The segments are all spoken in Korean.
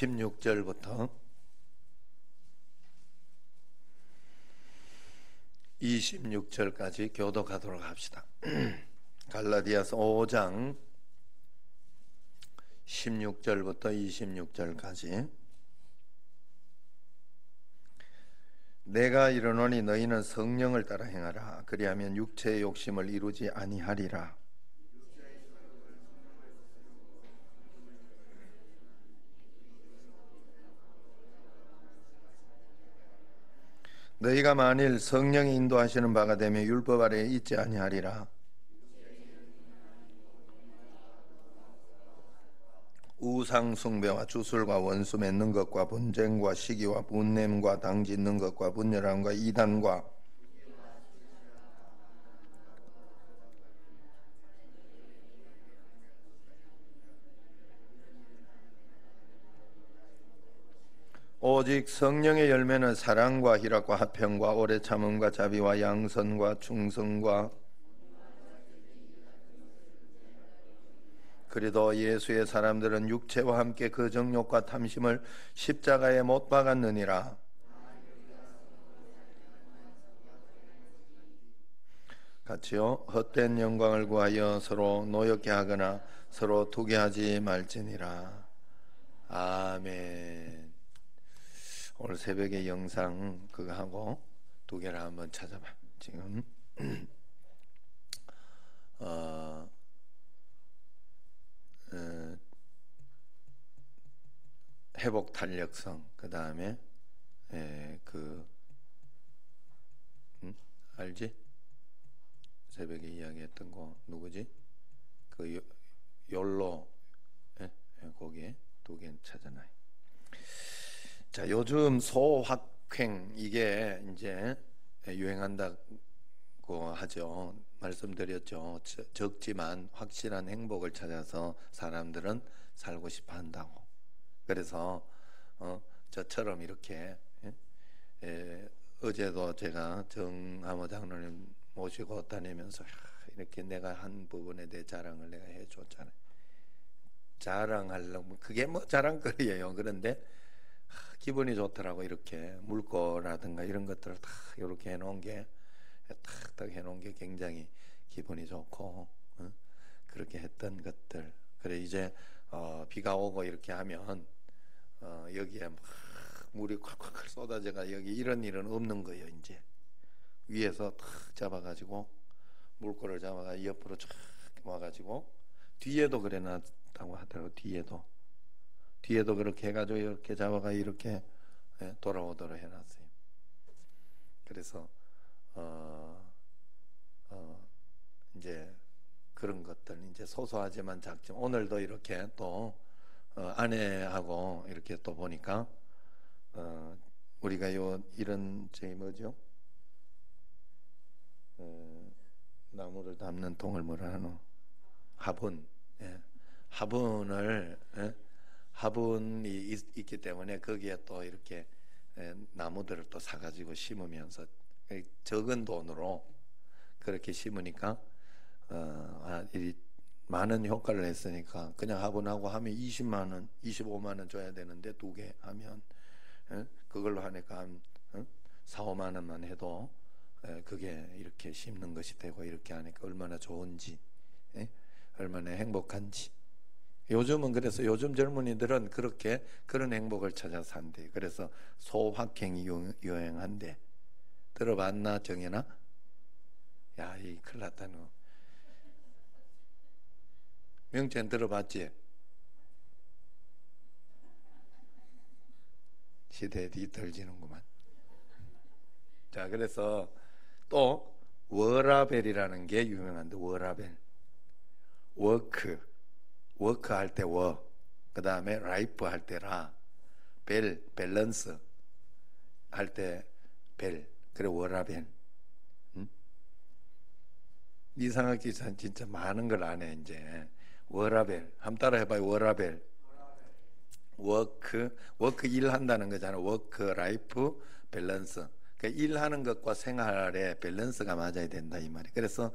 16절부터 26절까지 교독하도록 합시다. 갈라디아서 5장 16절부터 26절까지. 내가 이르노니 너희는 성령을 따라 행하라. 그리하면 육체의 욕심을 이루지 아니하리라. 너희가 만일 성령이 인도하시는 바가 되면 율법 아래에 있지 아니하리라. 우상 숭배와 주술과 원수 맺는 것과 분쟁과 시기와 분냄과 당 짓는 것과 분열함과 이단과 오직 성령의 열매는 사랑과 희락과 화평과 오래 참음과 자비와 양선과 충성과 그래도 예수의 사람들은 육체와 함께 그 정욕과 탐심을 십자가에 못 박았느니라. 같이요. 헛된 영광을 구하여 서로 노엽게 하거나 서로 투게 하지 말지니라. 아멘. 오늘 새벽에 영상 그거 하고 두 개를 한번 찾아봐. 지금 회복 탄력성, 그 다음에 알지? 새벽에 이야기했던 거 누구지? 그 욜로 거기에 두 개 찾아놔요. 자, 요즘 소확행 이게 이제 유행한다고 하죠. 말씀드렸죠. 적지만 확실한 행복을 찾아서 사람들은 살고 싶어 한다고. 그래서 저처럼 이렇게 어제도 제가 정하모 장로님 모시고 다니면서 이렇게 내가 한 부분에 대해 자랑을 내가 해줬잖아요. 자랑하려면 그게 뭐 자랑거리예요. 그런데 기분이 좋더라고. 이렇게 물고라든가 이런 것들을 다 이렇게 해놓은 게 탁탁 해놓은 게 굉장히 기분이 좋고 그렇게 했던 것들. 그래 이제 비가 오고 이렇게 하면 여기에 막 물이 콱콱 쏟아져가 여기 이런 일은 없는 거예요. 이제 위에서 탁 잡아가지고 물고를 잡아가 옆으로 쫙 와가지고 뒤에도 그래 놨다고 하더라고. 뒤에도 그렇게 해가지고 이렇게 잡아가 이렇게 돌아오도록 해놨어요. 그래서 이제 그런 것들 이제 소소하지만 작지만 오늘도 이렇게 또 아내하고 이렇게 또 보니까 우리가 이런 저기 뭐죠? 나무를 담는 통을 뭐라 하노? 화분. 화분이 있기 때문에 거기에 또 이렇게 나무들을 또 사가지고 심으면서 적은 돈으로 그렇게 심으니까 많은 효과를 했으니까 그냥 화분하고 하면 20만 원, 25만 원 줘야 되는데 두 개 하면 그걸로 하니까 한 4, 5만 원만 해도 그게 이렇게 심는 것이 되고 이렇게 하니까 얼마나 좋은지, 얼마나 행복한지. 요즘은 그래서 요즘 젊은이들은 그렇게 그런 행복을 찾아서 산대. 그래서 소확행이 유행한대. 들어봤나 정연아? 야, 이 큰일 났다 너. 명태는 들어봤지? 시대에 뒤떨지는구만. 자, 그래서 또 워라벨이라는 게 유명한데, 워라벨. 워크 할 때 워, 그 다음에 라이프 할 때 라, 밸런스 할 때 벨, 그래 워라벨. 이상학 기사는 진짜 많은 걸 아네. 이제 워라벨 한번 따라 해봐요. 워라벨. 워크 일한다는 거잖아. 워크 라이프 밸런스. 그러니까 일하는 것과 생활의 밸런스가 맞아야 된다 이 말이. 그래서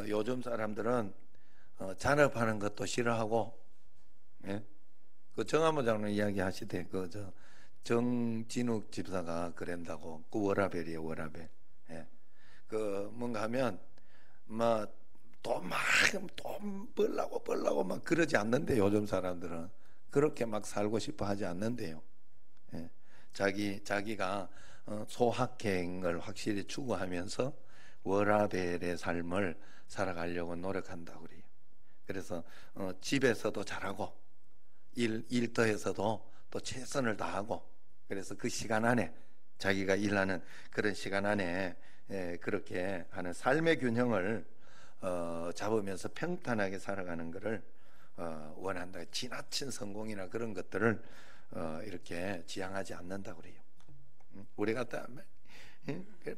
요즘 사람들은 잔업하는 것도 싫어하고, 예? 그 정한모 장로님 이야기 하시되 그 정진욱 집사가 그런다고. 그 워라벨이에요, 워라벨. 예. 그 뭔가 하면 막 돈 벌라고 막 그러지 않는데, 요즘 사람들은 그렇게 막 살고 싶어 하지 않는데요. 예. 자기가 소확행을 확실히 추구하면서 워라벨의 삶을 살아가려고 노력한다고 그래요. 그래서 집에서도 잘하고 일터에서도 또 최선을 다하고, 그래서 그 시간 안에 자기가 일하는 그런 시간 안에 그렇게 하는 삶의 균형을 잡으면서 평탄하게 살아가는 것을 원한다. 지나친 성공이나 그런 것들을 이렇게 지향하지 않는다고 그래요. 우리 같다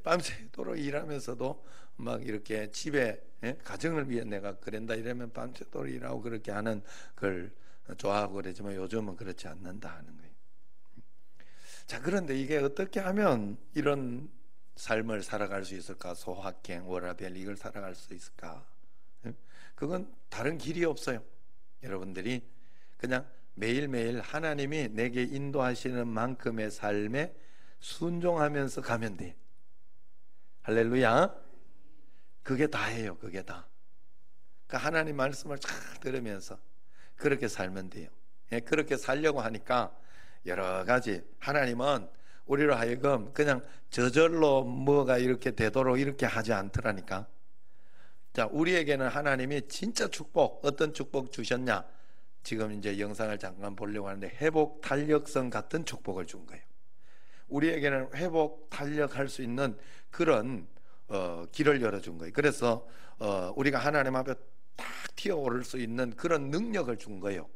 밤새도록 일하면서도 막 이렇게 집에 가정을 위해 내가 그런다 이러면 밤새도록 일하고 그렇게 하는 걸 좋아하고 그러지만, 요즘은 그렇지 않는다 하는 거예요. 자, 그런데 이게 어떻게 하면 이런 삶을 살아갈 수 있을까? 소확행, 워라벨, 이걸 살아갈 수 있을까? 그건 다른 길이 없어요. 여러분들이 그냥 매일매일 하나님이 내게 인도하시는 만큼의 삶에 순종하면서 가면 돼. 할렐루야. 그게 다예요. 그게 다. 그러니까 하나님 말씀을 잘 들으면서 그렇게 살면 돼요. 그렇게 살려고 하니까 여러 가지, 하나님은 우리로 하여금 그냥 저절로 뭐가 이렇게 되도록 이렇게 하지 않더라니까. 자, 우리에게는 하나님이 진짜 축복, 어떤 축복 주셨냐? 지금 이제 영상을 잠깐 보려고 하는데, 회복 탄력성 같은 축복을 준 거예요. 우리에게는 회복 탄력할 수 있는 그런 길을 열어준 거예요. 그래서 우리가 하나님 앞에 딱 튀어오를 수 있는 그런 능력을 준 거예요.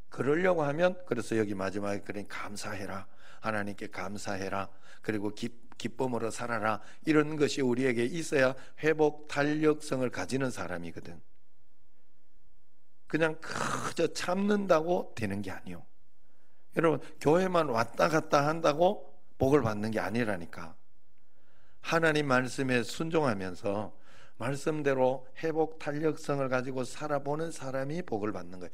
그러려고 하면, 그래서 여기 마지막에 그러니 감사해라, 하나님께 감사해라, 그리고 기쁨으로 살아라, 이런 것이 우리에게 있어야 회복 탄력성을 가지는 사람이거든. 그냥 그저 참는다고 되는 게 아니요. 여러분, 교회만 왔다 갔다 한다고 복을 받는 게 아니라니까. 하나님 말씀에 순종하면서 말씀대로 회복 탄력성을 가지고 살아보는 사람이 복을 받는 거예요.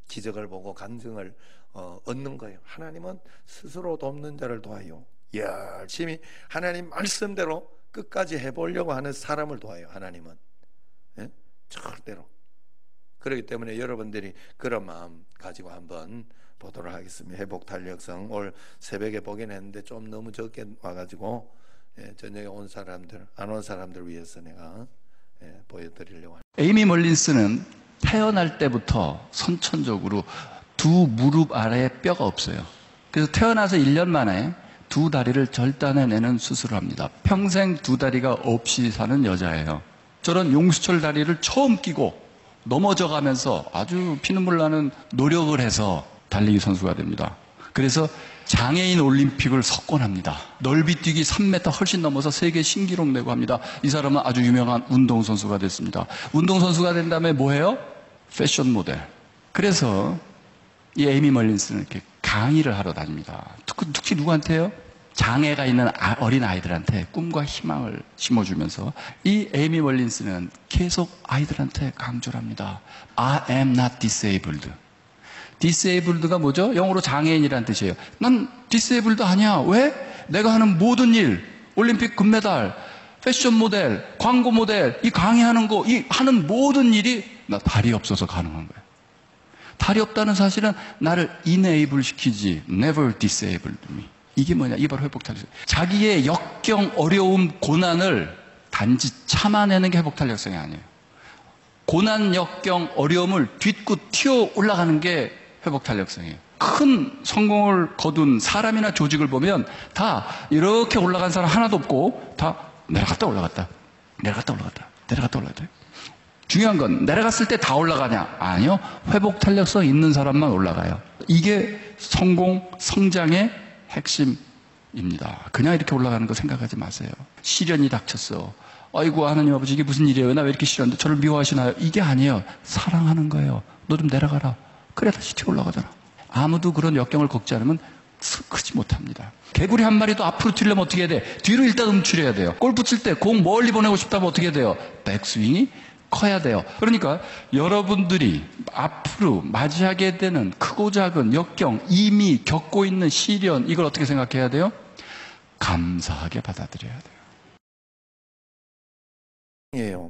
기적을 보고 간증을 얻는 거예요. 하나님은 스스로 돕는 자를 도와요. 열심히 하나님 말씀대로 끝까지 해보려고 하는 사람을 도와요. 하나님은 절대로. 그렇기 때문에 여러분들이 그런 마음 가지고 한번 보도록 하겠습니다. 회복 탄력성. 올 새벽에 보긴 했는데 좀 너무 적게 와가지고 저녁에 온 사람들, 안 온 사람들 위해서 내가 보여드리려고 합니다. 에이미 멀린스는 태어날 때부터 선천적으로 두 무릎 아래에 뼈가 없어요. 그래서 태어나서 1년 만에 두 다리를 절단해내는 수술을 합니다. 평생 두 다리가 없이 사는 여자예요. 저런 용수철 다리를 처음 끼고 넘어져가면서 아주 피눈물 나는 노력을 해서 달리기 선수가 됩니다. 그래서 장애인 올림픽을 석권합니다. 넓이뛰기 3m 훨씬 넘어서 세계 신기록 내고 합니다. 이 사람은 아주 유명한 운동선수가 됐습니다. 운동선수가 된 다음에 뭐해요? 패션 모델. 그래서 이 에이미 멀린스는 이렇게 강의를 하러 다닙니다. 특히 누구한테요? 장애가 있는 어린 아이들한테 꿈과 희망을 심어주면서 이 에이미 멀린스는 계속 아이들한테 강조를 합니다. I am not disabled. disabled가 뭐죠? 영어로 장애인이라는 뜻이에요. 난 disabled 아니야. 왜? 내가 하는 모든 일, 올림픽 금메달, 패션 모델, 광고 모델, 이 강의하는 거, 이 하는 모든 일이 나 다리 없어서 가능한 거예요. 다리 없다는 사실은 나를 enable 시키지, never disabled me. 이게 뭐냐? 이게 바로 회복탄력성. 자기의 역경, 어려움, 고난을 단지 참아내는 게 회복탄력성이 아니에요. 고난, 역경, 어려움을 딛고 튀어 올라가는 게 회복탄력성이에요. 큰 성공을 거둔 사람이나 조직을 보면 다 이렇게 올라간 사람 하나도 없고 다 내려갔다 올라갔다, 내려갔다 올라갔다, 내려갔다 올라갔다. 중요한 건 내려갔을 때 다 올라가냐? 아니요. 회복탄력성 있는 사람만 올라가요. 이게 성공, 성장의 핵심입니다. 그냥 이렇게 올라가는 거 생각하지 마세요. 시련이 닥쳤어. 아이고 하나님 아버지 이게 무슨 일이에요? 나 왜 이렇게 싫었는데 저를 미워하시나요? 이게 아니에요. 사랑하는 거예요. 너 좀 내려가라. 그래 다시 튀어 올라가잖아. 아무도 그런 역경을 겪지 않으면 크지 못합니다. 개구리 한 마리도 앞으로 튀려면 어떻게 해야 돼? 뒤로 일단 움츠려야 돼요. 골프 칠 때 공 멀리 보내고 싶다면 어떻게 해야 돼요? 백스윙이 커야 돼요. 그러니까 여러분들이 앞으로 맞이하게 되는 크고 작은 역경, 이미 겪고 있는 시련, 이걸 어떻게 생각해야 돼요? 감사하게 받아들여야 돼요.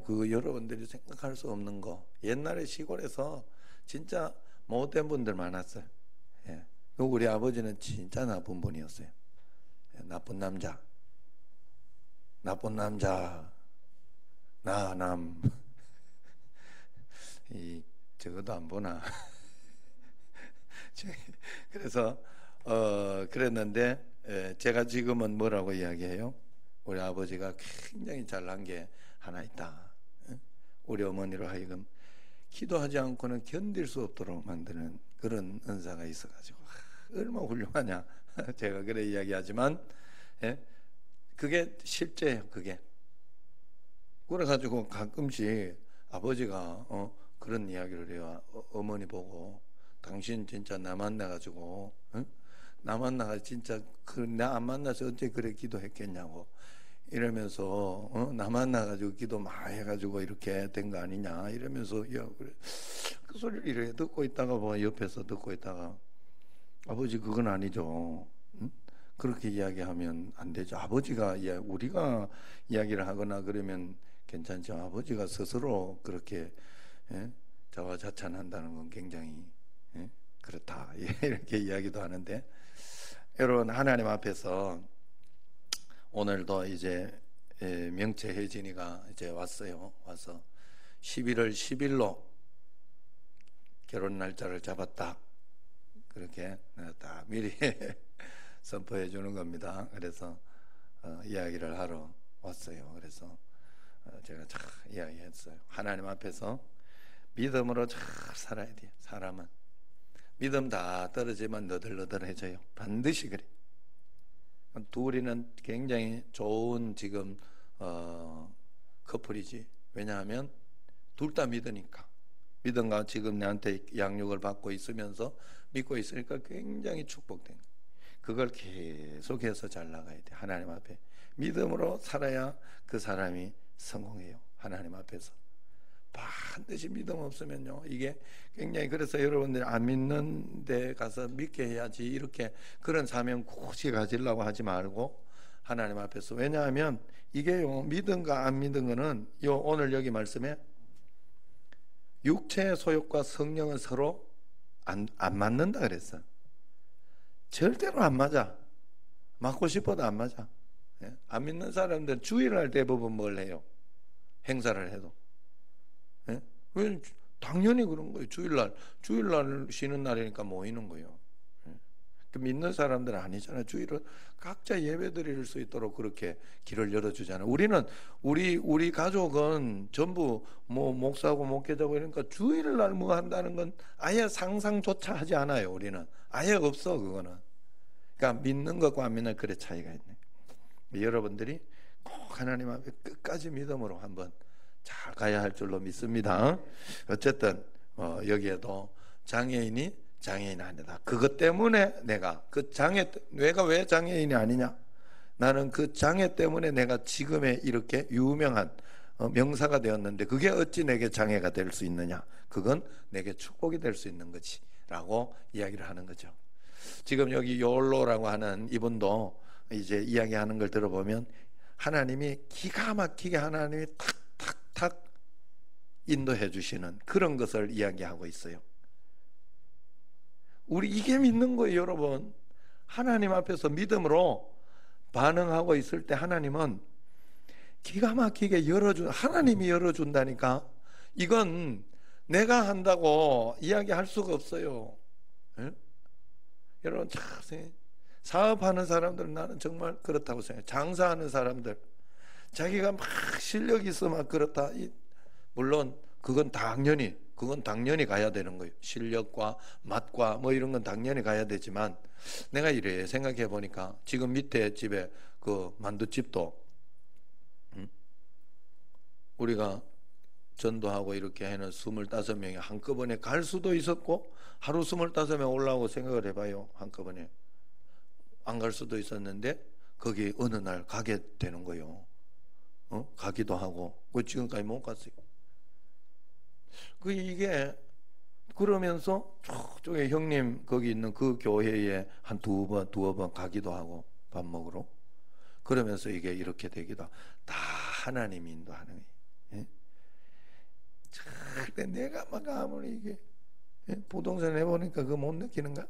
그 여러분들이 생각할 수 없는 거. 옛날에 시골에서 진짜 못된 분들 많았어요. 예. 우리 아버지는 진짜 나쁜 분이었어요. 나쁜 남자. 나쁜 남자. 나남. 저것도 안 보나. 그래서 그랬는데 제가 지금은 뭐라고 이야기해요? 우리 아버지가 굉장히 잘난 게 하나 있다. 우리 어머니로 하여금 기도하지 않고는 견딜 수 없도록 만드는 그런 은사가 있어가지고 얼마나 훌륭하냐. 제가 그래 이야기하지만 그게 실제예요. 그게. 그래가지고 가끔씩 아버지가 그런 이야기를 해요. 어머니 보고 당신 진짜 나 만나가지고 나 만나가 진짜 나 안 만나서 어째 그래 기도했겠냐고 이러면서 나 만나가지고 기도 많이 해가지고 이렇게 된 거 아니냐 이러면서 야 그래 그 소리를 이렇게 듣고 있다가 뭐 옆에서 듣고 있다가 아버지 그건 아니죠. 그렇게 이야기하면 안 되죠. 아버지가 우리가 이야기를 하거나 그러면 괜찮죠. 아버지가 스스로 그렇게 자화자찬한다는 건 굉장히 그렇다 이렇게 이야기도 하는데 여러분 하나님 앞에서 오늘도 이제 명체 혜진이가 이제 왔어요. 와서 11월 10일로 결혼 날짜를 잡았다. 그렇게 딱 미리 선포해 주는 겁니다. 그래서 이야기를 하러 왔어요. 그래서 제가 잘 이야기했어요. 하나님 앞에서 믿음으로 잘 살아야 돼요. 사람은 믿음 다 떨어지면 너덜너덜해져요. 반드시 그래. 둘이는 굉장히 좋은 지금 커플이지. 왜냐하면 둘 다 믿으니까. 믿음과 지금 내한테 양육을 받고 있으면서 믿고 있으니까 굉장히 축복된 거예요. 그걸 계속해서 잘 나가야 돼. 하나님 앞에 믿음으로 살아야 그 사람이 성공해요. 하나님 앞에서 반드시 믿음 없으면요 이게 굉장히 그래서 여러분들이 안 믿는 데 가서 믿게 해야지 이렇게 그런 사명 굳이 가지려고 하지 말고 하나님 앞에서 왜냐하면 이게요 믿음과 안 믿은 거는 요 오늘 여기 말씀에 육체의 소욕과 성령은 서로 안 맞는다 그랬어. 절대로 안 맞아. 맞고 싶어도 안 맞아. 안 믿는 사람들은 주일날 대부분 뭘 해요? 행사를 해도. 왜? 당연히 그런 거예요. 주일날 쉬는 날이니까 모이는 거예요. 믿는 사람들은 아니잖아요. 주일은 각자 예배 드릴 수 있도록 그렇게 길을 열어주잖아요. 우리 가족은 전부 뭐 목사고 목회자고 그러니까 주일날 뭐 한다는 건 아예 상상조차 하지 않아요. 우리는 아예 없어 그거는. 그러니까 믿는 것과 안 믿는 그래 차이가 있네. 여러분들이 꼭 하나님 앞에 끝까지 믿음으로 한번 잘 가야 할 줄로 믿습니다. 어쨌든 여기에도 장애인이 장애인 아니다. 그것 때문에 내가 왜 장애인이 아니냐? 나는 그 장애 때문에 내가 지금의 이렇게 유명한 명사가 되었는데 그게 어찌 내게 장애가 될 수 있느냐? 그건 내게 축복이 될 수 있는 거지라고 이야기를 하는 거죠. 지금 여기 요올로라고 하는 이분도 이제 이야기하는 걸 들어보면 하나님이 기가 막히게 하나님이 탁탁탁 인도해 주시는 그런 것을 이야기하고 있어요. 우리 이게 믿는 거예요, 여러분. 하나님 앞에서 믿음으로 반응하고 있을 때 하나님은 기가 막히게 하나님이 열어준다니까. 이건 내가 한다고 이야기할 수가 없어요. 예? 여러분 참 사업하는 사람들 나는 정말 그렇다고 생각해요. 장사하는 사람들 자기가 막 실력이 있어 막 그렇다. 물론 그건 당연히 가야 되는 거예요. 실력과 맛과 뭐 이런 건 당연히 가야 되지만 내가 이래 생각해 보니까 지금 밑에 집에 그 만두집도 우리가 전도하고 이렇게 해는 25명이 한꺼번에 갈 수도 있었고 하루 25명 올라오고 생각을 해봐요. 한꺼번에 안 갈 수도 있었는데 거기 어느 날 가게 되는 거예요. 가기도 하고 그 지금까지 못 갔어요. 이게 그러면서 저쪽에 형님 거기 있는 그 교회에 한 두어 번 가기도 하고 밥 먹으러. 그러면서 이게 이렇게 되기도 하고. 다 하나님이 인도하는 거예요. 예? 절대 내가 막 아무리 이게 부동산 해보니까 그거 못 느끼는가?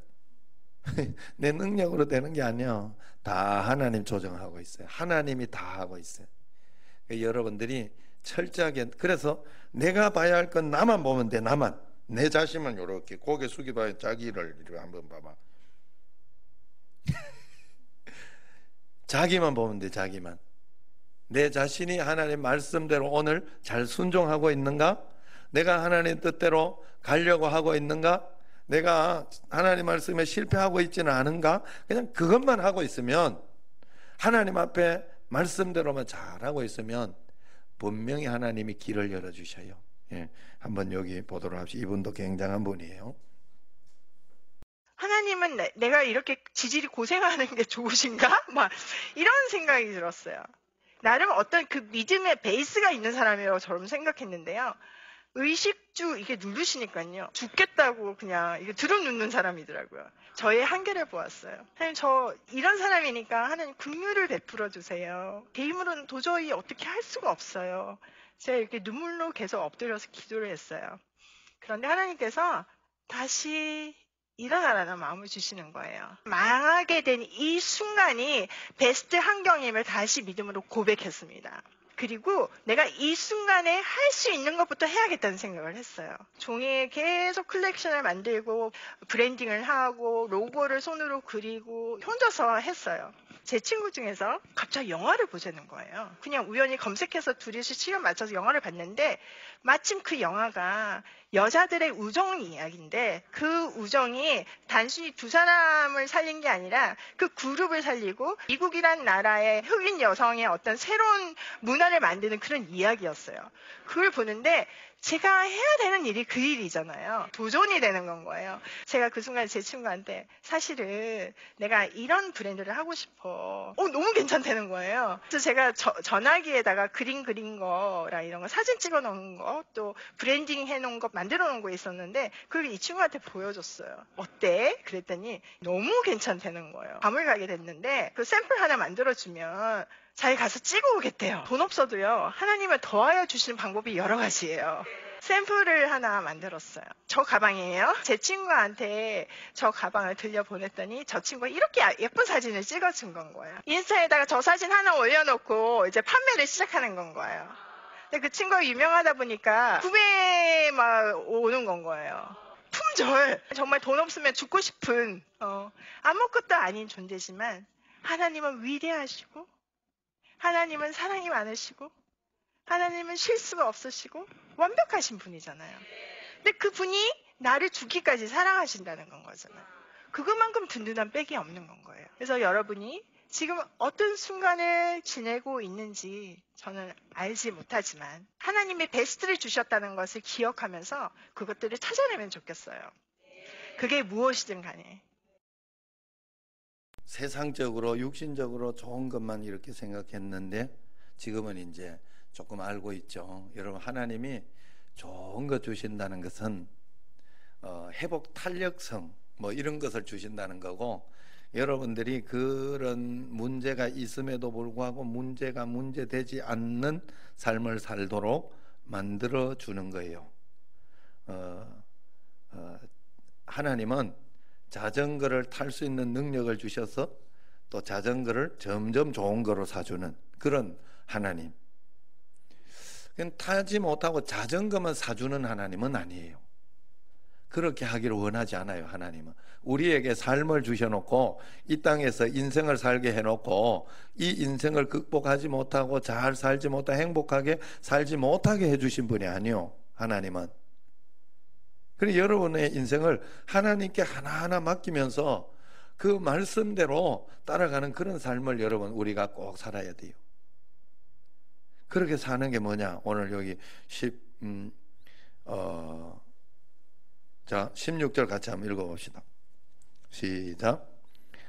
내 능력으로 되는 게 아니야. 다 하나님 조정하고 있어요. 하나님이 다 하고 있어요. 그러니까 여러분들이 철저하게, 그래서 내가 봐야 할 건 나만 보면 돼. 나만. 내 자신만 이렇게 고개 숙여봐야 자기를 이렇게 한번 봐봐. 자기만 보면 돼. 자기만. 내 자신이 하나님 말씀대로 오늘 잘 순종하고 있는가? 내가 하나님 뜻대로 가려고 하고 있는가? 내가 하나님 말씀에 실패하고 있지는 않은가? 그냥 그것만 하고 있으면, 하나님 앞에 말씀대로만 잘하고 있으면 분명히 하나님이 길을 열어주셔요. 예, 한번 여기 보도록 합시다. 이분도 굉장한 분이에요. 하나님은 내가 이렇게 지질이 고생하는 게 좋으신가? 막 이런 생각이 들었어요. 나름 어떤 그 믿음의 베이스가 있는 사람이라고 저는 생각했는데요. 의식주 이게 누르시니까요. 죽겠다고 그냥 이게 들어눕는 사람이더라고요. 저의 한계를 보았어요. 하나님, 저 이런 사람이니까 하나님 긍휼을 베풀어 주세요. 제 힘으로는 도저히 어떻게 할 수가 없어요. 제가 이렇게 눈물로 계속 엎드려서 기도를 했어요. 그런데 하나님께서 다시 일어나라는 마음을 주시는 거예요. 망하게 된 이 순간이 베스트 환경임을 다시 믿음으로 고백했습니다. 그리고 내가 이 순간에 할 수 있는 것부터 해야겠다는 생각을 했어요. 종이에 계속 컬렉션을 만들고 브랜딩을 하고 로고를 손으로 그리고 혼자서 했어요. 제 친구 중에서 갑자기 영화를 보자는 거예요. 그냥 우연히 검색해서 둘이서 시간 맞춰서 영화를 봤는데 마침 그 영화가 여자들의 우정 이야기인데 그 우정이 단순히 두 사람을 살린 게 아니라 그 그룹을 살리고 미국이란 나라의 흑인 여성의 어떤 새로운 문화를 만드는 그런 이야기였어요. 그걸 보는데 제가 해야 되는 일이 그 일이잖아요. 도전이 되는 건 거예요. 제가 그 순간 제 친구한테 사실은 내가 이런 브랜드를 하고 싶어. 너무 괜찮다는 거예요. 그래서 제가 전화기에다가 그림 그린 거랑 이런 거 사진 찍어 놓은 거 또 브랜딩 해놓은 거 만들어 놓은 거 있었는데 그걸 이 친구한테 보여줬어요. 어때? 그랬더니 너무 괜찮다는 거예요. 밤을 가게 됐는데 그 샘플 하나 만들어주면 자기 가서 찍어 오겠대요. 돈 없어도요. 하나님을 더하여 주시는 방법이 여러 가지예요. 샘플을 하나 만들었어요. 저 가방이에요. 제 친구한테 저 가방을 들려보냈더니 저 친구가 이렇게 예쁜 사진을 찍어준 건 거예요. 인스타에다가 저 사진 하나 올려놓고 이제 판매를 시작하는 건 거예요. 근데 그 친구가 유명하다 보니까 구매 막 오는 건 거예요. 품절. 정말 돈 없으면 죽고 싶은 아무것도 아닌 존재지만 하나님은 위대하시고 하나님은 사랑이 많으시고 하나님은 실수가 없으시고 완벽하신 분이잖아요. 근데 그분이 나를 죽기까지 사랑하신다는 건 거잖아요. 그것만큼 든든한 백이 없는 건 거예요. 그래서 여러분이 지금 어떤 순간을 지내고 있는지 저는 알지 못하지만 하나님의 베스트를 주셨다는 것을 기억하면서 그것들을 찾아내면 좋겠어요. 그게 무엇이든 간에. 세상적으로 육신적으로 좋은 것만 이렇게 생각했는데 지금은 이제 조금 알고 있죠. 여러분, 하나님이 좋은 것 주신다는 것은 회복 탄력성 뭐 이런 것을 주신다는 거고, 여러분들이 그런 문제가 있음에도 불구하고 문제가 문제되지 않는 삶을 살도록 만들어 주는 거예요. 하나님은 자전거를 탈 수 있는 능력을 주셔서 또 자전거를 점점 좋은 거로 사주는 그런 하나님. 타지 못하고 자전거만 사주는 하나님은 아니에요. 그렇게 하기를 원하지 않아요. 하나님은 우리에게 삶을 주셔놓고 이 땅에서 인생을 살게 해놓고 이 인생을 극복하지 못하고 잘 살지 못하고 행복하게 살지 못하게 해주신 분이 아니요. 하나님은. 그래서 여러분의 인생을 하나님께 하나하나 맡기면서 그 말씀대로 따라가는 그런 삶을 여러분 우리가 꼭 살아야 돼요. 그렇게 사는 게 뭐냐? 오늘 여기 16절 같이 한번 읽어봅시다. 시작.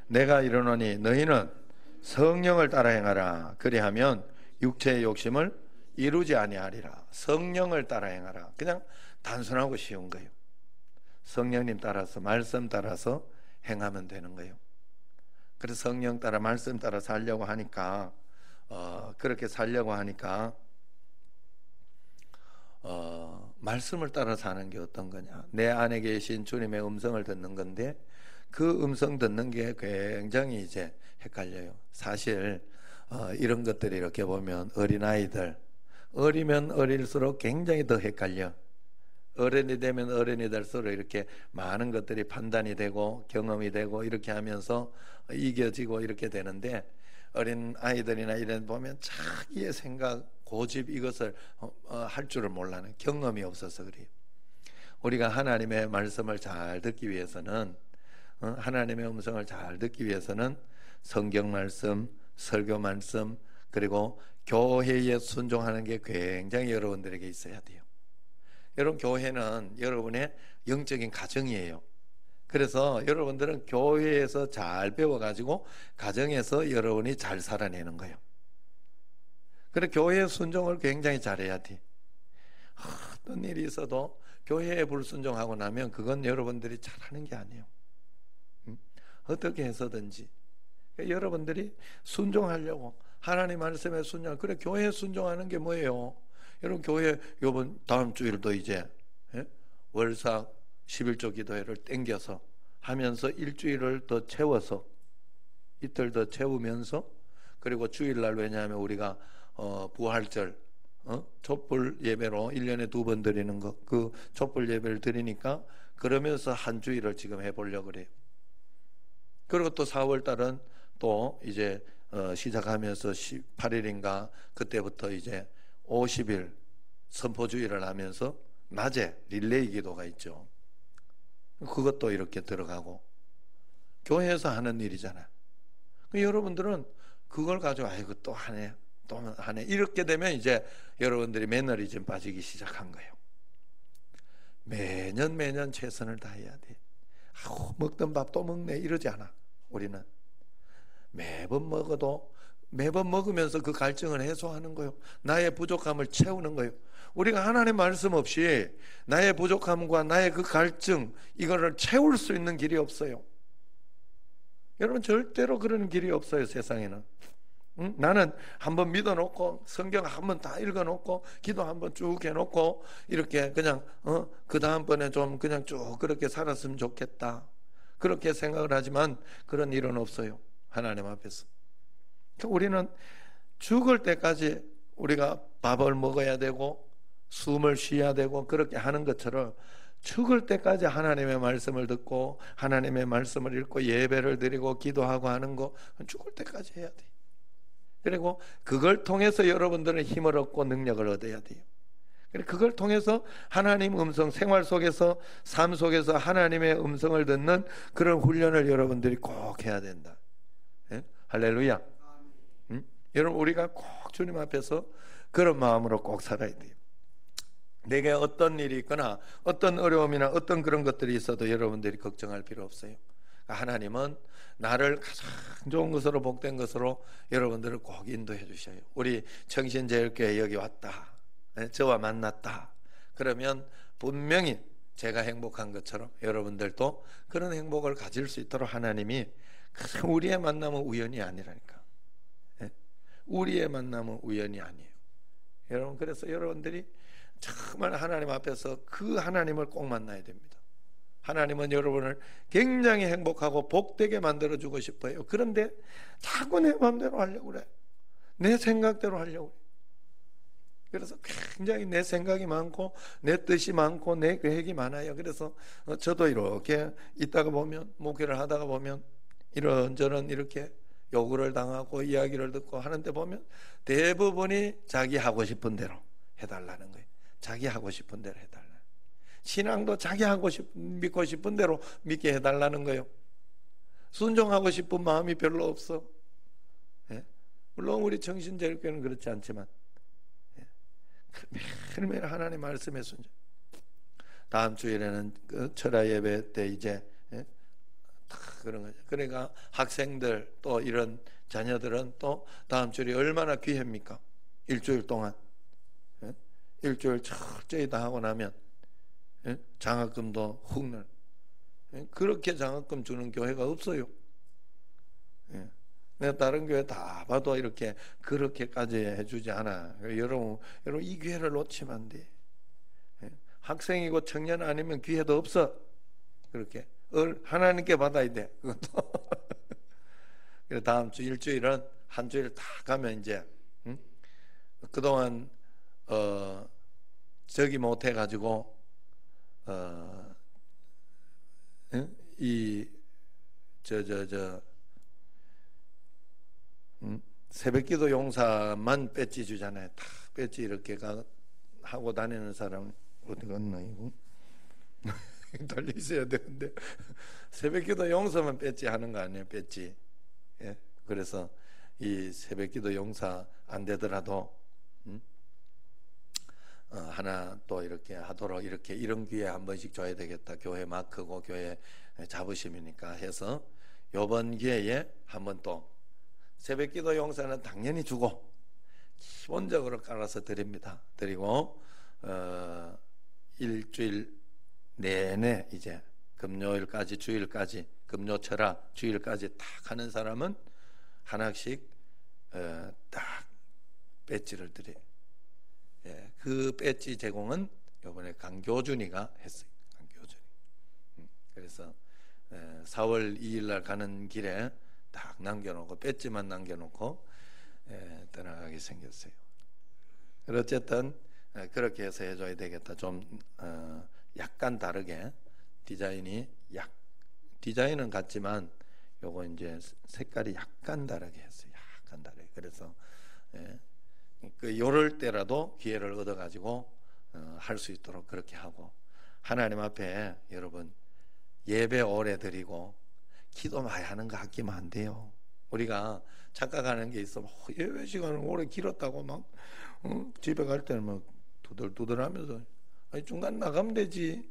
내가 이르노니 너희는 성령을 따라 행하라. 그리하면 육체의 욕심을 이루지 아니하리라. 성령을 따라 행하라. 그냥 단순하고 쉬운 거예요. 성령님 따라서, 말씀 따라서 행하면 되는 거예요. 그래서 성령 따라, 말씀 따라 살려고 하니까 그렇게 살려고 하니까 말씀을 따라 사는 게 어떤 거냐, 내 안에 계신 주님의 음성을 듣는 건데, 그 음성 듣는 게 굉장히 이제 헷갈려요. 사실 이런 것들이 이렇게 보면 어린아이들, 어리면 어릴수록 굉장히 더 헷갈려. 어른이 되면 어른이 될수록 이렇게 많은 것들이 판단이 되고 경험이 되고 이렇게 하면서 이겨지고 이렇게 되는데, 어린 아이들이나 이런 보면 자기의 생각, 고집, 이것을 할 줄을 몰라는, 경험이 없어서 그래요. 우리가 하나님의 말씀을 잘 듣기 위해서는, 하나님의 음성을 잘 듣기 위해서는 성경 말씀, 설교 말씀, 그리고 교회에 순종하는 게 굉장히 여러분들에게 있어야 돼요. 여러분, 교회는 여러분의 영적인 가정이에요. 그래서 여러분들은 교회에서 잘 배워가지고 가정에서 여러분이 잘 살아내는 거예요. 그래서 교회의 순종을 굉장히 잘해야 돼. 어떤 일이 있어도 교회에 불순종하고 나면 그건 여러분들이 잘하는 게 아니에요. 어떻게 해서든지 여러분들이 순종하려고, 하나님 말씀에 순종, 그래 교회에 순종하는 게 뭐예요? 여러분, 교회 요번 다음 주일도 이제 월삭 11조 기도회를 땡겨서 하면서 일주일을 더 채워서, 이틀 더 채우면서, 그리고 주일날, 왜냐하면 우리가 부활절 촛불 예배로 1년에 2번 드리는 거, 그 촛불 예배를 드리니까 그러면서 한 주일을 지금 해보려고 그래요. 그리고 또 4월 달은 또 이제 시작하면서 18일인가 그때부터 이제 50일 선포주의를 하면서 낮에 릴레이 기도가 있죠. 그것도 이렇게 들어가고, 교회에서 하는 일이잖아요. 여러분들은 그걸 가지고 아이고 또 하네, 또 하네, 이렇게 되면 이제 여러분들이 매너리즘 빠지기 시작한 거예요. 매년 최선을 다해야 돼. 먹던 밥 또 먹네 이러지 않아. 우리는 매번 먹어도 매번 먹으면서 그 갈증을 해소하는 거예요. 나의 부족함을 채우는 거예요. 우리가 하나님의 말씀 없이 나의 부족함과 나의 그 갈증, 이거를 채울 수 있는 길이 없어요. 여러분, 절대로 그런 길이 없어요, 세상에는. 나는 한번 믿어놓고 성경 한번 다 읽어놓고 기도 한번 쭉 해놓고 이렇게 그냥 그 다음번에 좀 그냥 쭉 그렇게 살았으면 좋겠다, 그렇게 생각을 하지만 그런 일은 없어요, 하나님 앞에서. 우리는 죽을 때까지 우리가 밥을 먹어야 되고 숨을 쉬어야 되고 그렇게 하는 것처럼 죽을 때까지 하나님의 말씀을 듣고 하나님의 말씀을 읽고 예배를 드리고 기도하고 하는 거 죽을 때까지 해야 돼요. 그리고 그걸 통해서 여러분들은 힘을 얻고 능력을 얻어야 돼요. 그걸 통해서 하나님 음성, 생활 속에서, 삶 속에서 하나님의 음성을 듣는 그런 훈련을 여러분들이 꼭 해야 된다. 예? 할렐루야. 여러분, 우리가 꼭 주님 앞에서 그런 마음으로 꼭 살아야 돼요. 내게 어떤 일이 있거나 어떤 어려움이나 어떤 그런 것들이 있어도 여러분들이 걱정할 필요 없어요. 하나님은 나를 가장 좋은 것으로, 복된 것으로 여러분들을 꼭 인도해 주셔요. 우리 청신제일교회 여기 왔다, 저와 만났다, 그러면 분명히 제가 행복한 것처럼 여러분들도 그런 행복을 가질 수 있도록 하나님이, 우리의 만남은 우연이 아니라니까. 우리의 만남은 우연이 아니에요. 여러분, 그래서 여러분들이 정말 하나님 앞에서 그 하나님을 꼭 만나야 됩니다. 하나님은 여러분을 굉장히 행복하고 복되게 만들어주고 싶어요. 그런데 자꾸 내 마음대로 하려고 그래. 내 생각대로 하려고 그래. 그래서 굉장히 내 생각이 많고 내 뜻이 많고 내 계획이 많아요. 그래서 저도 이렇게 있다가 보면, 목회를 하다가 보면 이런저런 이렇게 요구를 당하고 이야기를 듣고 하는데 보면 대부분이 자기 하고 싶은 대로 해달라는 거예요. 자기 하고 싶은 대로 해달라. 신앙도 자기 믿고 싶은 대로 믿게 해달라는 거예요. 순종하고 싶은 마음이 별로 없어. 예? 물론 우리 정신제일교회는 그렇지 않지만 매일매일 하나님 말씀에 순종. 다음 주일에는 그 철야 예배 때 이제 그런 거죠. 그러니까 학생들 또 이런 자녀들은 또 다음 주일이 얼마나 귀합니까? 일주일 동안 일주일 철저히 다 하고 나면 예? 장학금도 훅 그렇게 장학금 주는 교회가 없어요. 예. 내가 다른 교회 다 봐도 이렇게 그렇게까지 해주지 않아. 여러분 이 기회를 놓치면 안 돼. 예. 학생이고 청년 아니면 기회도 없어. 그렇게 하나님께 받아야 돼. 그것도. 그래서 다음 주 일주일은 한 주일 다 가면 이제 그동안 저기 못 해가지고 새벽기도 용사만 배지 주잖아요. 다 배지 이렇게 하고 다니는 사람 어디 갔나 이거? 달리 있어야 되는데 새벽기도 용사만 배지 하는 거 아니에요? 배지. 예? 그래서 이 새벽기도 용사 안 되더라도 하나 또 이렇게 하도록 이렇게 이런 기회 한 번씩 줘야 되겠다. 교회 마크고 교회 자부심이니까 해서 이번 기회에 한번 또 새벽기도 용사는 당연히 주고 기본적으로 깔아서 드립니다. 드리고 일주일 내내 이제 금요일까지 주일까지 금요철화 주일까지 딱 하는 사람은 하나씩 딱 배지를 드려요. 예, 그 배지 제공은 이번에 강교준이가 했어요. 강교준이. 그래서 4월 2일 날 가는 길에 딱 남겨놓고 배지만 남겨놓고 떠나가게 생겼어요. 어쨌든 그렇게 해서 해줘야 되겠다. 좀 약간 다르게 디자인은 같지만 요거 이제 색깔이 약간 다르게 했어요. 약간 다르게. 그래서 요럴 때라도 기회를 얻어가지고 할 수 있도록 그렇게 하고 하나님 앞에 여러분 예배 오래 드리고 기도 많이 하는 거 아끼면 안 돼요. 우리가 착각하는 게 있어. 예배 시간을 오래 길었다고 막 집에 갈 때는 막 두들두들하면서 중간 나가면 되지.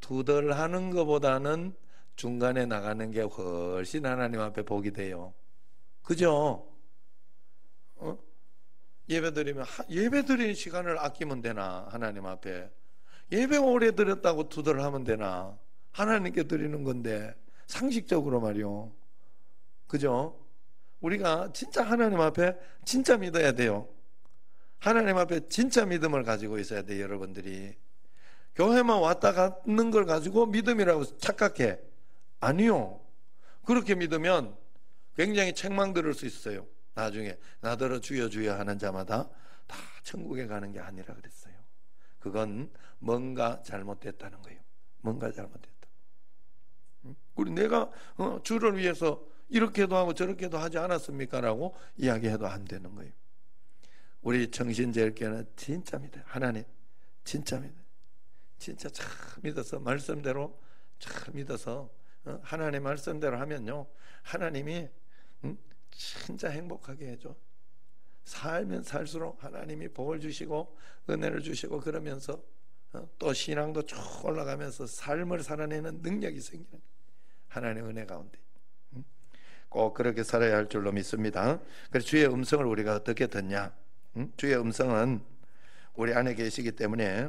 두들하는 것보다는 중간에 나가는 게 훨씬 하나님 앞에 복이 돼요. 그죠? 예배 드리는 시간을 아끼면 되나? 하나님 앞에 예배 오래 드렸다고 두들하면 되나? 하나님께 드리는 건데 상식적으로 말이요. 그죠? 우리가 진짜 하나님 앞에 진짜 믿어야 돼요. 하나님 앞에 진짜 믿음을 가지고 있어야 돼요. 여러분들이 교회만 왔다 가는 걸 가지고 믿음이라고 착각해. 아니요. 그렇게 믿으면 굉장히 책망 들을 수 있어요. 나중에 나더러 주여 주여 하는 자마다 다 천국에 가는 게 아니라 그랬어요. 그건 뭔가 잘못됐다는 거예요. 뭔가 잘못됐다. 우리 내가 주를 위해서 이렇게도 하고 저렇게도 하지 않았습니까? 라고 이야기해도 안 되는 거예요. 우리 정신제일교회는 진짜 믿어요. 하나님 진짜 믿어요. 진짜 참 믿어서 말씀대로 참 믿어서 하나님 말씀대로 하면요 하나님이 진짜 행복하게 해줘. 살면 살수록 하나님이 복을 주시고 은혜를 주시고 그러면서 또 신앙도 쭉 올라가면서 삶을 살아내는 능력이 생기는 거예요. 하나님의 은혜 가운데 꼭 그렇게 살아야 할 줄로 믿습니다. 그래서 주의 음성을 우리가 어떻게 듣냐? 주의 음성은 우리 안에 계시기 때문에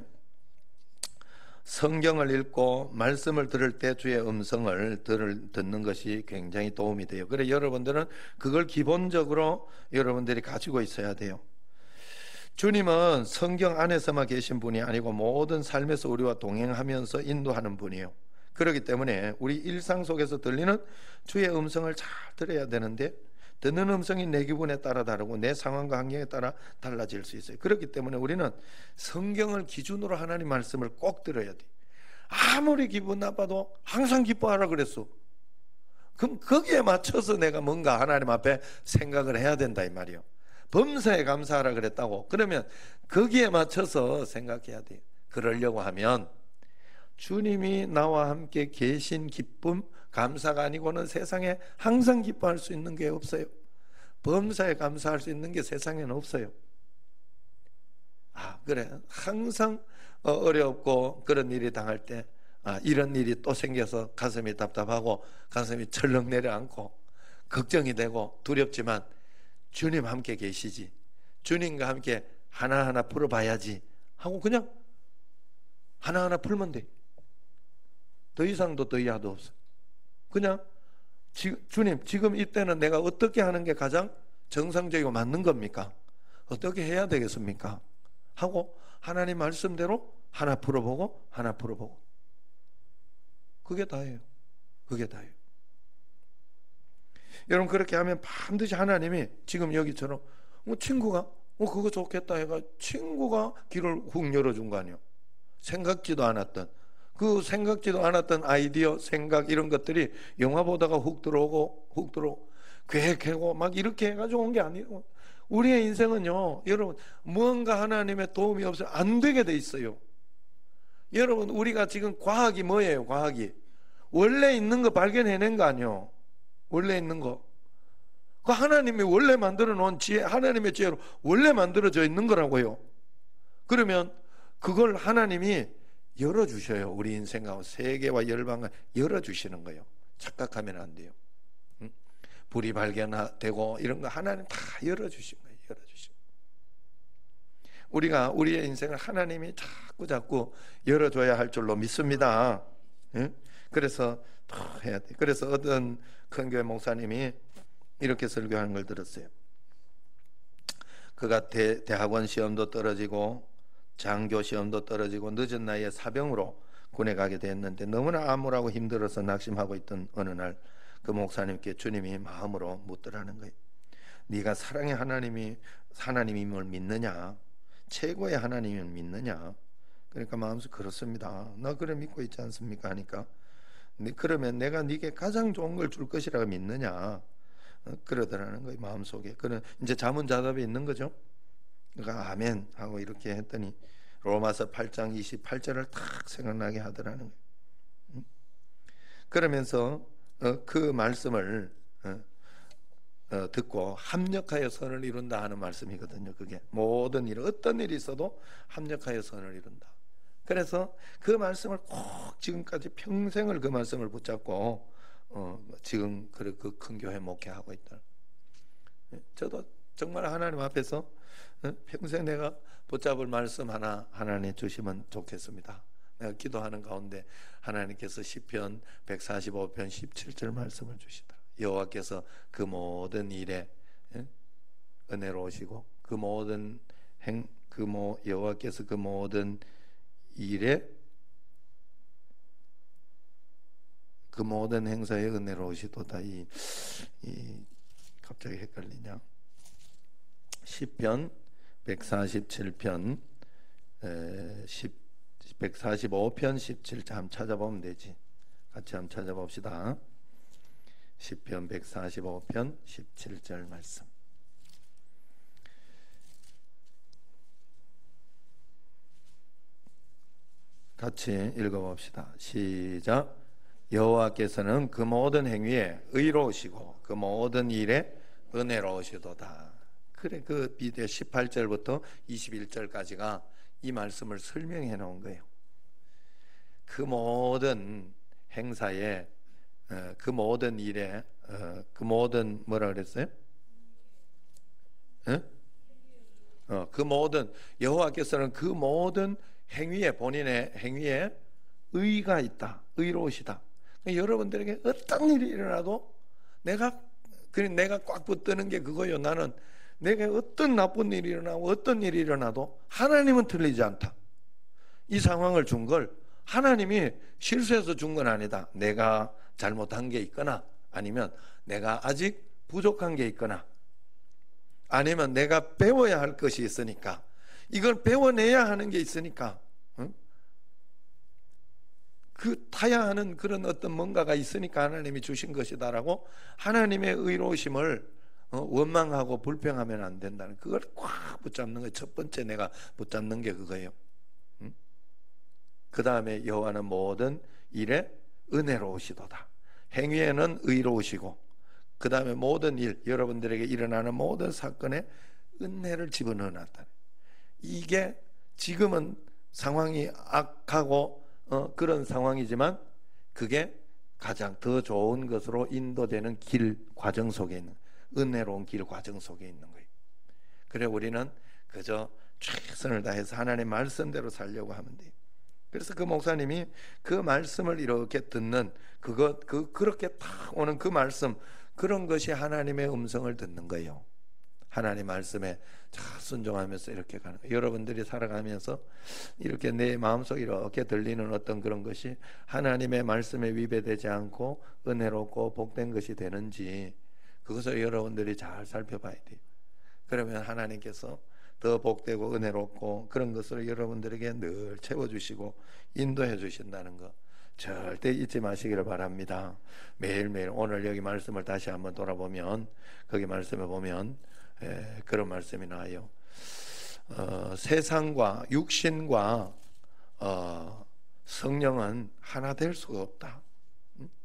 성경을 읽고 말씀을 들을 때 주의 음성을 듣는 것이 굉장히 도움이 돼요. 그래서 여러분들은 그걸 기본적으로 여러분들이 가지고 있어야 돼요. 주님은 성경 안에서만 계신 분이 아니고 모든 삶에서 우리와 동행하면서 인도하는 분이에요. 그렇기 때문에 우리 일상 속에서 들리는 주의 음성을 잘 들어야 되는데 듣는 음성이 내 기분에 따라 다르고 내 상황과 환경에 따라 달라질 수 있어요. 그렇기 때문에 우리는 성경을 기준으로 하나님 말씀을 꼭 들어야 돼. 아무리 기분 나빠도 항상 기뻐하라 그랬어. 그럼 거기에 맞춰서 내가 뭔가 하나님 앞에 생각을 해야 된다 이 말이에요. 범사에 감사하라 그랬다고. 그러면 거기에 맞춰서 생각해야 돼요. 그러려고 하면 주님이 나와 함께 계신 기쁨, 감사가 아니고는 세상에 항상 기뻐할 수 있는 게 없어요. 범사에 감사할 수 있는 게 세상에는 없어요. 그래. 항상 어렵고 그런 일이 당할 때 이런 일이 또 생겨서 가슴이 답답하고 가슴이 철렁 내려앉고 걱정이 되고 두렵지만 주님 함께 계시지. 주님과 함께 하나하나 풀어봐야지 하고 그냥 하나하나 풀면 돼. 더 이상도 더 이하도 없어. 그냥 주님, 지금 이때는 내가 어떻게 하는 게 가장 정상적이고 맞는 겁니까? 어떻게 해야 되겠습니까? 하고 하나님 말씀대로 하나 풀어보고 하나 풀어보고. 그게 다예요. 그게 다예요. 여러분, 그렇게 하면 반드시 하나님이 지금 여기처럼 친구가 그거 좋겠다 해가 친구가 길을 훅 열어준 거 아니에요. 생각지도 않았던 그 생각지도 않았던 아이디어, 생각 이런 것들이 영화 보다가 훅 들어오고 계획하고 막 이렇게 해가지고 온 게 아니에요. 우리의 인생은요, 여러분, 무언가 하나님의 도움이 없어요. 안 되게 돼 있어요. 여러분, 우리가 지금 과학이 뭐예요? 과학이 원래 있는 거 발견해낸 거 아니에요. 원래 있는 거. 그 하나님이 원래 만들어 놓은 지혜, 하나님의 지혜로 원래 만들어져 있는 거라고요. 그러면 그걸 하나님이 열어주셔요. 우리 인생하고 세계와 열방을 열어주시는 거예요. 착각하면 안 돼요. 응? 불이 발견되고 이런 거 하나님 다 열어주신 거예요. 열어주신 거예요. 우리가 우리의 인생을 하나님이 자꾸 열어줘야 할 줄로 믿습니다. 응? 그래서 더 해야 돼. 그래서 어떤 큰 교회 목사님이 이렇게 설교하는 걸 들었어요. 그가 대학원 시험도 떨어지고 장교 시험도 떨어지고 늦은 나이에 사병으로 군에 가게 됐는데 너무나 암울하고 힘들어서 낙심하고 있던 어느 날 그 목사님께 주님이 마음으로 묻더라는 거예요. 네가 사랑의 하나님임을 믿느냐? 최고의 하나님임을 믿느냐? 그러니까 마음속에 그렇습니다. 나 그래 믿고 있지 않습니까? 하니까 그러면 내가 네게 가장 좋은 걸 줄 것이라고 믿느냐? 그러더라는 거예요. 마음속에. 그는 이제 자문자답이 있는 거죠. 그러니까 아멘 하고 이렇게 했더니 로마서 8장 28절을 탁 생각나게 하더라는 거예요. 그러면서 그 말씀을 듣고 합력하여 선을 이룬다 하는 말씀이거든요. 그게 모든 일, 어떤 일이 있어도 합력하여 선을 이룬다. 그래서 그 말씀을 꼭 지금까지 평생을 그 말씀을 붙잡고 지금 그 큰 교회 목회하고 있다. 저도 정말 하나님 앞에서 평생 내가 붙잡을 말씀 하나님 주시면 좋겠습니다. 내가 기도하는 가운데 하나님께서 시편 145편 17절 말씀을 주시더라. 여호와께서 그 모든 일에 은혜로우시고 여호와께서 그 모든 일에 그 모든 행사에 은혜로우시도다. 이 갑자기 헷갈리냐? 시편 147편 145편 17절 한번 찾아보면 되지. 같이 한번 찾아봅시다. 시편 145편 17절 말씀. 같이 읽어봅시다. 시작. 여호와께서는 그 모든 행위에 의로우시고 그 모든 일에 은혜로우시도다. 그래, 그 비디오 18절부터 21절까지가 이 말씀을 설명해 놓은 거예요. 그 모든 행사에 그 모든 일에 그 모든 뭐라 그랬어요? 그 모든 여호와께서는 그 모든 행위에 본인의 행위에 의가 있다. 의로우시다. 여러분들에게 어떤 일이 일어나도 내가 꽉 붙드는 게 그거예요. 나는 내게 어떤 나쁜 일이 일어나고 어떤 일이 일어나도 하나님은 틀리지 않다. 이 상황을 준 걸 하나님이 실수해서 준 건 아니다. 내가 잘못한 게 있거나 아니면 내가 아직 부족한 게 있거나 아니면 내가 배워야 할 것이 있으니까 이걸 배워내야 하는 게 있으니까 그 타야 하는 그런 어떤 뭔가가 있으니까 하나님이 주신 것이다라고 하나님의 의로우심을 원망하고 불평하면 안 된다는 그걸 꽉 붙잡는 거예요. 첫 번째 내가 붙잡는 게 그거예요. 그 다음에 여호와는 모든 일에 은혜로우시도다. 행위에는 의로우시고 그 다음에 모든 일, 여러분들에게 일어나는 모든 사건에 은혜를 집어넣어놨다. 이게 지금은 상황이 악하고 그런 상황이지만 그게 가장 더 좋은 것으로 인도되는 길 과정 속에 있는 은혜로운 길 과정 속에 있는 거예요. 그래 우리는 그저 최선을 다해서 하나님의 말씀대로 살려고 하면 돼요. 그래서 그 목사님이 그 말씀을 이렇게 듣는 그렇게 딱 오는 그 말씀, 그런 것이 하나님의 음성을 듣는 거예요. 하나님 말씀에 잘 순종하면서 이렇게 가는 거예요. 여러분들이 살아가면서 이렇게 내 마음속에 이렇게 들리는 어떤 그런 것이 하나님의 말씀에 위배되지 않고 은혜롭고 복된 것이 되는지, 그것을 여러분들이 잘 살펴봐야 돼요. 그러면 하나님께서 더 복되고 은혜롭고 그런 것을 여러분들에게 늘 채워주시고 인도해 주신다는 것 절대 잊지 마시기를 바랍니다. 매일매일 오늘 여기 말씀을 다시 한번 돌아보면 거기 말씀에 보면 그런 말씀이 나와요. 세상과 육신과 성령은 하나 될 수가 없다.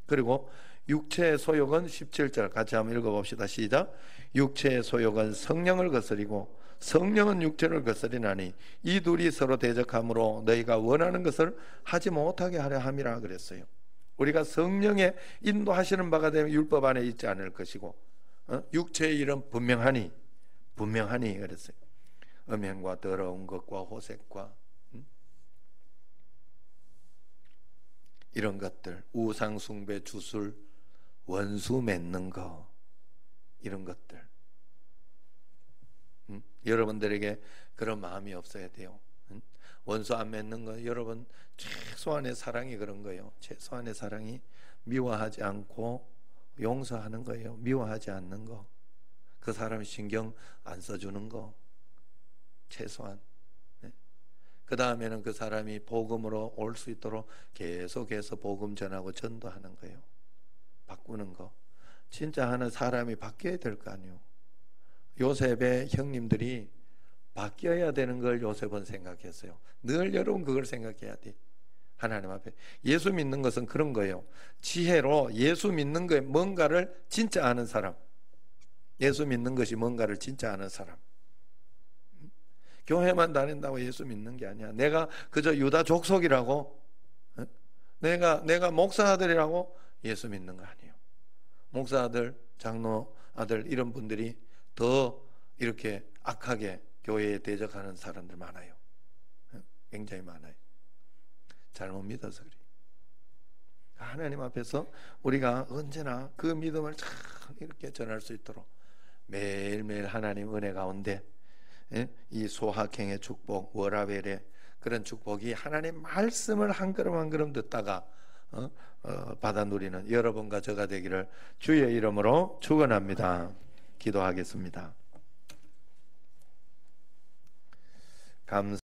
그리고 육체의 소욕은 17절 같이 한번 읽어봅시다. 시작. 육체의 소욕은 성령을 거스리고 성령은 육체를 거스리나니 이 둘이 서로 대적함으로 너희가 원하는 것을 하지 못하게 하려 함이라 그랬어요. 우리가 성령의 인도하시는 바가 되면 율법 안에 있지 않을 것이고 육체의 일은 분명하니 그랬어요. 음행과 더러운 것과 호색과 이런 것들, 우상 숭배, 주술, 원수 맺는 거, 이런 것들, 여러분들에게 그런 마음이 없어야 돼요. 원수 안 맺는 거, 여러분 최소한의 사랑이 그런 거예요. 최소한의 사랑이 미워하지 않고 용서하는 거예요. 미워하지 않는 거, 그 사람이 신경 안 써주는 거, 최소한. 그 다음에는 그 사람이 복음으로 올 수 있도록 계속해서 복음 전하고 전도하는 거예요. 바꾸는 거. 진짜 하는 사람이 바뀌어야 될 거 아니에요. 요셉의 형님들이 바뀌어야 되는 걸 요셉은 생각했어요. 늘 여러분 그걸 생각해야 돼. 하나님 앞에 예수 믿는 것은 그런 거예요. 지혜로 예수 믿는 거에 뭔가를 진짜 아는 사람, 예수 믿는 것이 뭔가를 진짜 아는 사람. 교회만 다닌다고 예수 믿는 게 아니야. 내가 그저 유다 족속이라고, 내가 목사 아들이라고 예수 믿는 거 아니에요. 목사 아들, 장로 아들 이런 분들이 더 이렇게 악하게 교회에 대적하는 사람들 많아요. 굉장히 많아요. 잘못 믿어서 그래요. 하나님 앞에서 우리가 언제나 그 믿음을 참 이렇게 전할 수 있도록 매일매일 하나님 은혜 가운데 이 소확행의 축복, 워라벨의 그런 축복이 하나님 말씀을 한 걸음 한 걸음 듣다가 받아 누리는 여러분과 저가 되기를 주의 이름으로 축원합니다. 기도하겠습니다. 감사